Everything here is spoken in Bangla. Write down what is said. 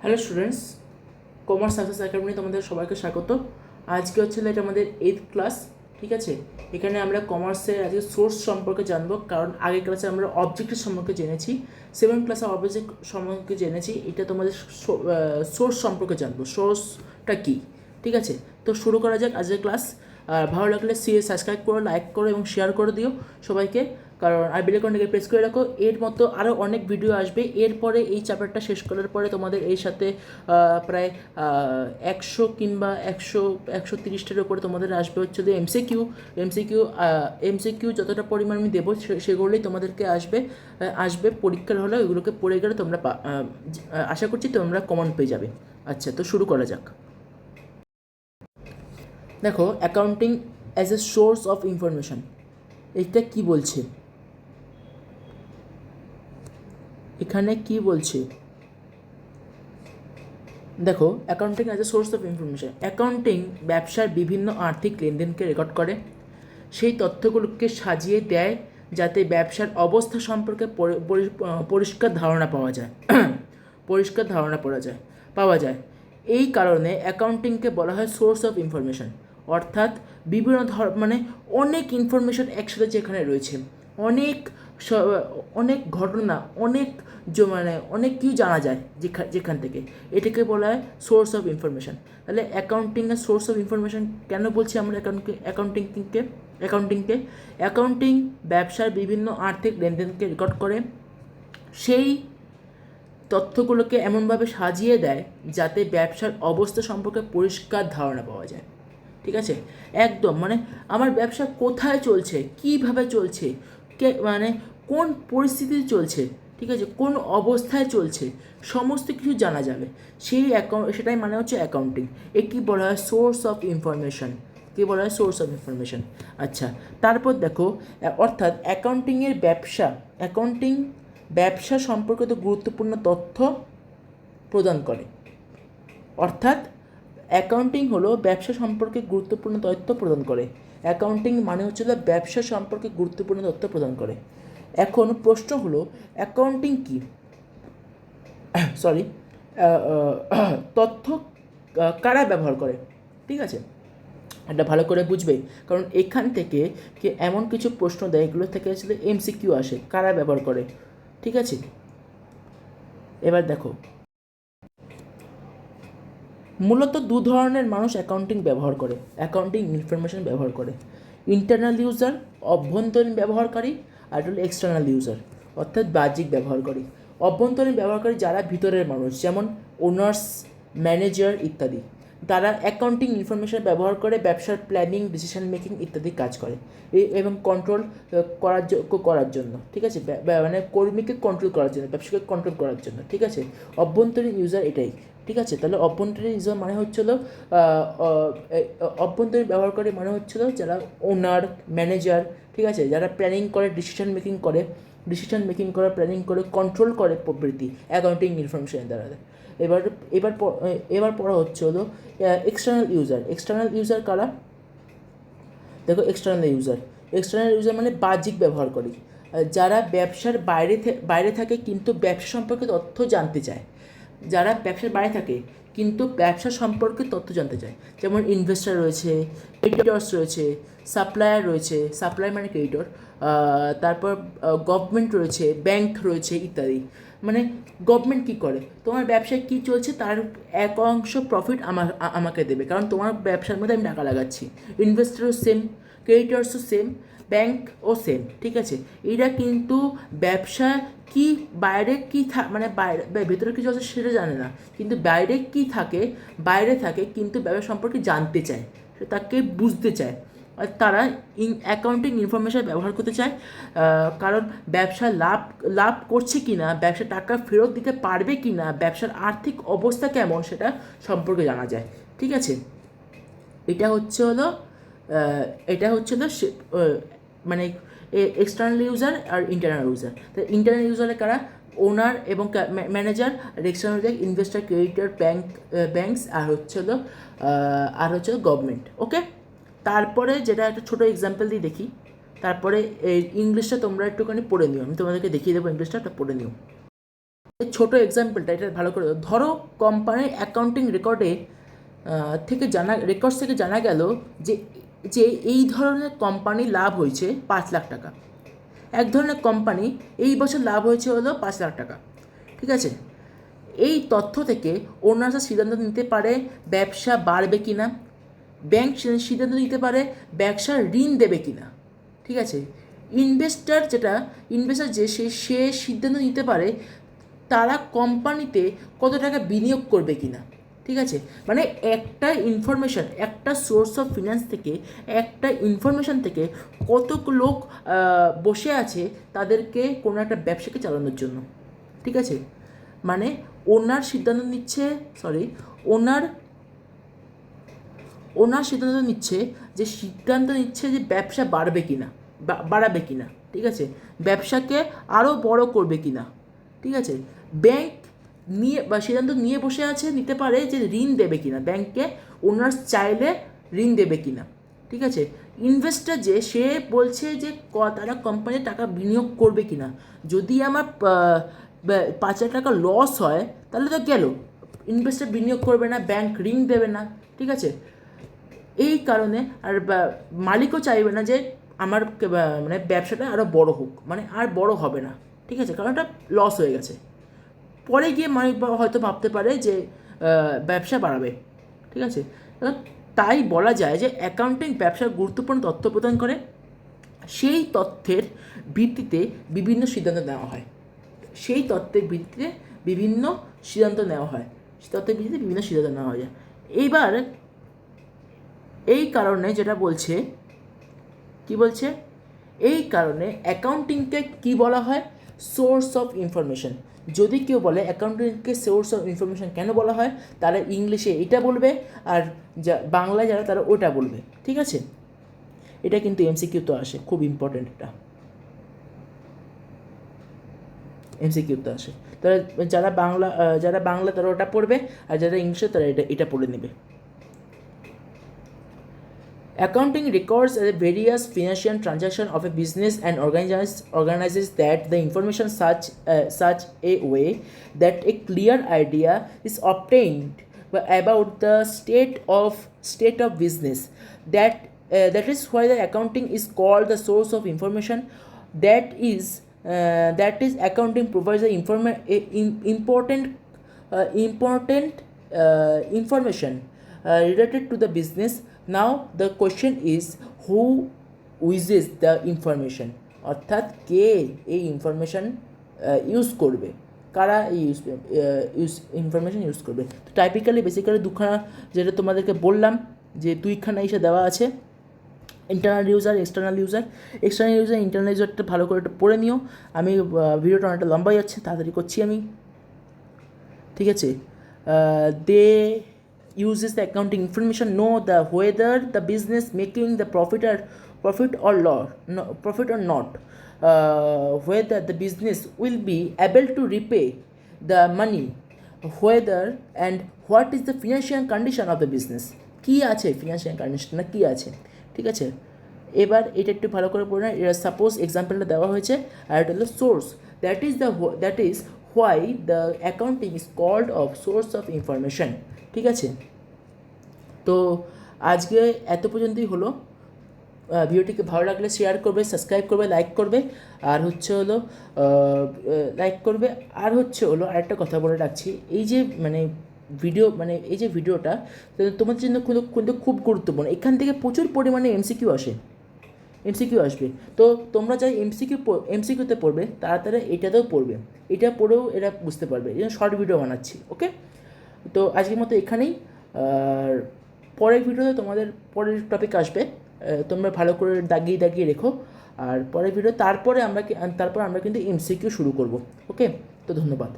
Hello students, commerce success academy তোমাদের সবাইকে স্বাগত। আজকে হচ্ছে এটা আমাদের 8th ক্লাস, ঠিক আছে। এখানে আমরা কমার্সের আজকে সোর্স সম্পর্কে জানবো, কারণ আগের ক্লাসে আমরা অবজেক্টের সম্পর্কে জেনেছি, 7th ক্লাসে অবজেক্ট সম্পর্কে জেনেছি। এটা তোমাদের সোর্স সম্পর্কে জানবো, সোর্সটা কী, ঠিক আছে। তো শুরু করা যাক আজকের ক্লাস। আর ভালো লাগলে সাবস্ক্রাইব করো, লাইক করো এবং শেয়ার করে দিও সবাইকে, কারণ আর বেল আইকনটাকে প্রেস করে রাখো। এর মতো আরও অনেক ভিডিও আসবে। এরপরে এই চ্যাপ্টারটা শেষ করার পরে তোমাদের এই সাথে প্রায় 100 কিংবা 130টার উপরে তোমাদের আসবে হচ্ছে যে এমসিকিউ যতটা পরিমাণ আমি দেবো সেগুলোই তোমাদেরকে আসবে পরীক্ষার হলে। ওইগুলোকে পড়ে গেলে তোমরা আশা করছি তোমরা কমন পেয়ে যাবে। আচ্ছা, তো শুরু করা যাক। দেখো, accounting as a source of information, এটা কি বলছে এখানে, কি বলছে দেখো, accounting as a source of information. Accounting ব্যবসার বিভিন্ন আর্থিক লেনদেনকে রেকর্ড করে, সেই তথ্যগুলোকে সাজিয়ে দেয় যাতে ব্যবসার অবস্থা সম্পর্কে পরিষ্কার ধারণা পাওয়া যায়। এই কারণে অ্যাকাউন্টিংকে বলা হয় সোর্স অফ ইনফরমেশন। অর্থাৎ বিভিন্ন মানে অনেক ইনফরমেশন একসাথে যেখানে রয়েছে, অনেক ঘটনা, মানে অনেক কিছু জানা যায় যেখান থেকে, এটাকে বলা হয় সোর্স অফ ইনফরমেশন। তাহলে অ্যাকাউন্টিংয়ের সোর্স অফ ইনফরমেশন কেন বলছি আমরা অ্যাকাউন্টিং ব্যবসার বিভিন্ন আর্থিক লেনদেনকে রেকর্ড করে, সেই তথ্যগুলোকে এমনভাবে সাজিয়ে দেয় যাতে ব্যবসার অবস্থা সম্পর্কে পরিষ্কার ধারণা পাওয়া যায়, ঠিক আছে। একদম মানে আমার ব্যবসা কোথায় চলছে, কীভাবে চলছে, মানে কোন পরিস্থিতি চলছে, ঠিক আছে, কোন অবস্থায় চলছে, সমস্ত কিছু জানা যাবে। সেটাই মানে হচ্ছে অ্যাকাউন্টিং। একে বলা হয় সোর্স অফ ইনফরমেশন। আচ্ছা, তারপর দেখো, অর্থাৎ অ্যাকাউন্টিং ব্যবসা সম্পর্কিত গুরুত্বপূর্ণ তথ্য প্রদান করে। অর্থাৎ অ্যাকাউন্টিং হলো ব্যবসা সম্পর্কে গুরুত্বপূর্ণ তথ্য প্রদান করে। অ্যাকাউন্টিং মানে হচ্ছে ব্যবসা সম্পর্কে গুরুত্বপূর্ণ তথ্য প্রদান করে। এখন প্রশ্ন হলো, অ্যাকাউন্টিং কি তথ্য কারা ব্যবহার করে, ঠিক আছে। এটা ভালো করে বুঝবে, কারণ এখান থেকে এমন কিছু প্রশ্ন দেয়, এগুলো থেকে আসলে এমসিকিউ আসে, কারা ব্যবহার করে, ঠিক আছে। এবার দেখো, মূলত দু ধরনের মানুষ অ্যাকাউন্টিং ইনফরমেশন ব্যবহার করে। ইন্টারনাল ইউজার, অভ্যন্তরীণ ব্যবহারকারী, আর হলো এক্সটার্নাল ইউজার, অর্থাৎ বাহ্যিক ব্যবহারকারী। অভ্যন্তরীণ ব্যবহারকারী যারা ভিতরের মানুষ, যেমন ওনার্স, ম্যানেজার ইত্যাদি, তারা অ্যাকাউন্টিং ইনফরমেশন ব্যবহার করে ব্যবসার প্ল্যানিং, ডিসিশন মেকিং ইত্যাদি কাজ করে এবং কন্ট্রোল করার জন্য, ঠিক আছে, মানে কর্মীকে কন্ট্রোল করার জন্য, ব্যবসাকে কন্ট্রোল করার জন্য, ঠিক আছে। অভ্যন্তরীণ ইউজার এটাই, ঠিক আছে। তাহলে অভ্যন্তরীণ ইউজার মানে হচ্ছিল অভ্যন্তরীণ ব্যবহারকারী মানে হচ্ছিল যারা ওনার, ম্যানেজার, ঠিক আছে, যারা প্ল্যানিং করে, ডিসিশন মেকিং করে, প্ল্যানিং করে, কন্ট্রোল করে প্রভৃতি অ্যাকাউন্টিং ইনফরমেশনের দ্বারা। এবার পড়া হচ্ছে হলো এক্সটার্নাল ইউজার কারা। দেখো, এক্সটার্নাল ইউজার মানে বাহ্যিক ব্যবহারকারী, যারা ব্যবসার বাইরে থাকে কিন্তু ব্যবসা সম্পর্কে তথ্য জানতে চায়। যেমন ইনভেস্টর রয়েছে, ক্রেডিটর্স রয়েছে, সাপ্লায়ার মানে ক্রেডিটর, তারপর গভর্নমেন্ট রয়েছে, ব্যাংক রয়েছে ইত্যাদি। মানে গভর্নমেন্ট কী করে, তোমার ব্যবসায় কী চলছে তার এক অংশ প্রফিট আমাকে দেবে, কারণ তোমার ব্যবসার মধ্যে আমি টাকা লাগাচ্ছি। ইনভেস্টরও সেম, ক্রেডিটর্সও সেম, ব্যাংকও সেম, ঠিক আছে। এরা কিন্তু ব্যবসা কি বাইরে কী মানে ভেতরে কী চলছে সেটা জানে না, কিন্তু বাইরে থাকে কিন্তু ব্যবসা সম্পর্কে জানতে চায়, তাকে বুঝতে চায়। আর তারা অ্যাকাউন্টিং ইনফরমেশন ব্যবহার করতে চায়, কারণ ব্যবসা লাভ করছে কি না, ব্যবসা টাকা ফেরত দিতে পারবে কি না, ব্যবসার আর্থিক অবস্থা কেমন সেটা সম্পর্কে জানা যায়, ঠিক আছে। এটা হচ্ছে হলো মানে এক্সটার্নাল ইউজার আর ইন্টারনাল ইউজার। তো ইন্টারনাল ইউজারে কারা, ওনার এবং ম্যানেজার, আর external user investor, creditor, banks, আর হচ্ছে গভর্নমেন্ট। ওকে, তারপরে যেটা একটা ছোটো এক্সাম্পল দিয়ে দেখি, তারপরে এই ইংলিশটা তোমরা একটুখানি পড়ে নিও, আমি তোমাদেরকে দেখিয়ে দেবো ইংলিশটা, পড়ে নিও। এই ছোট এক্সাম্পলটা এটা ভালো করে ধরো কোম্পানির অ্যাকাউন্টিং রেকর্ডে রেকর্ডস থেকে জানা গেল যে যে এই ধরনের কোম্পানি লাভ হয়েছে 5 লাখ টাকা। এক ধরনের কোম্পানি এই বছর লাভ হয়েছে হলো 5 লাখ টাকা। ঠিক আছে, এই তথ্য থেকে ওনারা সিদ্ধান্ত নিতে পারে ব্যবসা বাড়বে কি না, ব্যাংক সিদ্ধান্ত নিতে পারে ব্যবসার ঋণ দেবে কি না। ঠিক আছে, ইনভেস্টার যে সে সিদ্ধান্ত নিতে পারে তারা কোম্পানিতে কত টাকা বিনিয়োগ করবে কি না। ঠিক আছে, মানে একটা ইনফরমেশান, একটা সোর্স অফ ফিনান্স থেকে, একটা ইনফরমেশান থেকে কত লোক বসে আছে তাদেরকে কোনো একটা ব্যবসাকে চালানোর জন্য। ঠিক আছে, মানে ওনার সিদ্ধান্ত নিচ্ছে যে ব্যবসা বাড়বে কি না, বাড়াবে কি না। ঠিক আছে, ব্যবসাকে আরও বড় করবে কি না। ঠিক আছে, ব্যাংক সিদ্ধান্ত নিয়ে বসে আছে, নিতে পারে যে ঋণ দেবে কি না, ব্যাংককে ওনার চাইলে ঋণ দেবে কি না। ঠিক আছে, ইনভেস্টার যে সে বলছে যে তারা কোম্পানির টাকা বিনিয়োগ করবে কি না। যদি আমার 5 লাখ টাকা লস হয় তাহলে তো গেল, ইনভেস্টার বিনিয়োগ করবে না, ব্যাংক ঋণ দেবে না। ঠিক আছে, এই কারণে আর মালিকও চাইবে না যে আমার মানে ব্যবসাটা আরও বড় হোক, মানে আর বড় হবে না। ঠিক আছে, কারণ এটা লস হয়ে গেছে। পরে গিয়ে মালিক হয়তো ভাবতে পারে যে ব্যবসা বাড়াবে। ঠিক আছে, তাই বলা যায় যে অ্যাকাউন্টিং ব্যবসার গুরুত্বপূর্ণ তথ্য প্রদান করে। সেই তথ্যের ভিত্তিতে বিভিন্ন সিদ্ধান্ত নেওয়া হয়। এইবার এই কারণে যেটা বলছে, এই কারণে অ্যাকাউন্টিংকে কি বলা হয়, সোর্স অফ ইনফরমেশন। যদি কেউ বলে অ্যাকাউন্টিংকে সোর্স অফ ইনফরমেশন কেন বলা হয়, তারা ইংলিশে এটা বলবে, আর বাংলায় যারা তারা ওটা বলবে। ঠিক আছে, এটা কিন্তু এমসিকিউ তো আসে, খুব ইম্পর্টেন্ট, এটা এমসিকিউ তো আসে। তারা যারা বাংলা তারা ওটা পড়বে, আর যারা ইংলিশে তারা এটা পড়ে নেবে। Accounting records the various financial transactions of a business and organizes that the information such a way that a clear idea is obtained about the state of business. That is why the accounting is called the source of information. That is accounting provides the important information related to the business. Now the question is who uses the information, অর্থাৎ কে এই ইনফরমেশন ইউজ করবে, কারা এই ইনফরমেশন ইউজ করবে। তো বেসিক্যালি দুখানা যেটা তোমাদেরকে বললাম যে দুইখানা ইসে দেওয়া আছে, internal user, external user. Internal ইউজারটা ভালো করে একটু পড়ে নিও। আমি ভিডিওটা অনেকটা লম্বা যাচ্ছে, তাড়াতাড়ি করছি আমি। ঠিক আছে, দে uses the accounting information know whether the business making the profit or not, whether the business will be able to repay the money, whether and what is the financial condition of the business, কি আছে ফিনান্সিয়াল কন্ডিশন না কি আছে। ঠিক আছে, এবার এটা একটু ভালো করে পড়ে না। এটা সাপোজ এক্সাম্পলটা দেওয়া হয়েছে, আর এটা হলো source, that is why the accounting is called of source of information. ঠিক আছে, তো আজকে এত পর্যন্তই হলো। ভিডিওটিকে ভালো লাগলে শেয়ার করবে, সাবস্ক্রাইব করবে, লাইক করবে। আর আরেকটা কথা বলে রাখছি, এই যে ভিডিওটা তোমাদের জন্য কিন্তু খুব গুরুত্বপূর্ণ। এখান থেকে প্রচুর পরিমাণে এমসিকিউ আসবে। তো তোমরা যাই এমসিকিউতে পড়বে, তারা এটাতেও পড়বে, এটা পড়েও এরা বুঝতে পারবে। এই জন্য শর্ট ভিডিও বানাচ্ছি। ওকে, তো আজকের মতো এখানেই। আর পরের ভিডিওতে তোমাদের পরের টপিক আসবে, তোমরা ভালো করে দাগিয়ে রেখো। আর পরের ভিডিও তারপর আমরা কিন্তু এমসিকিউ শুরু করব। ওকে, তো ধন্যবাদ।